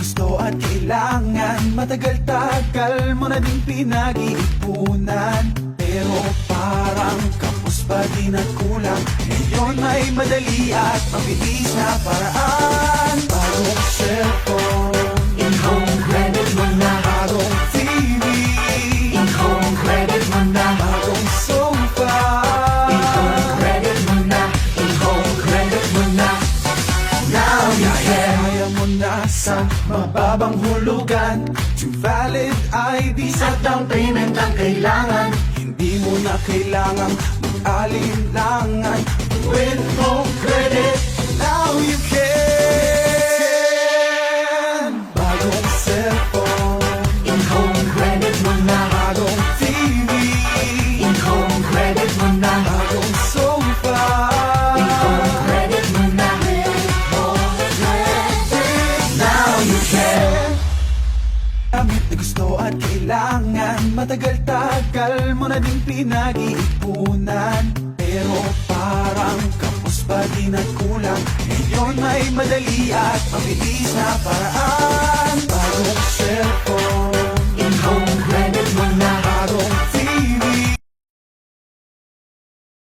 gusto at kailangan. Matagal-tagal mo na din pinag-iipunan, pero parang kapos pa din at kulang. Ngayon ay madali at mabilis na paraan. Bagong cellphone, In-home credit mo na. bagong TV, In-home credit mo na. bagong sofa, In-home credit mo na. In-home credit mo na. Now you can. kaya mo na sa mababang hulugan. To valid ID sa At down payment ang kailangan. hindi mo na kailangang mag-alinlangan. With home credit. Now you can. Bagong cellphone, In-home credit mo na. bagong TV, In-home credit mo na. bagong sofa, In-home credit mo na. Now you can. gamit na gusto at kailangan. Matagal-tagal mo na din pinag-iipunan, pero parang kapos pa din at kulang. Ngayon ay madali at mabilis na paraan.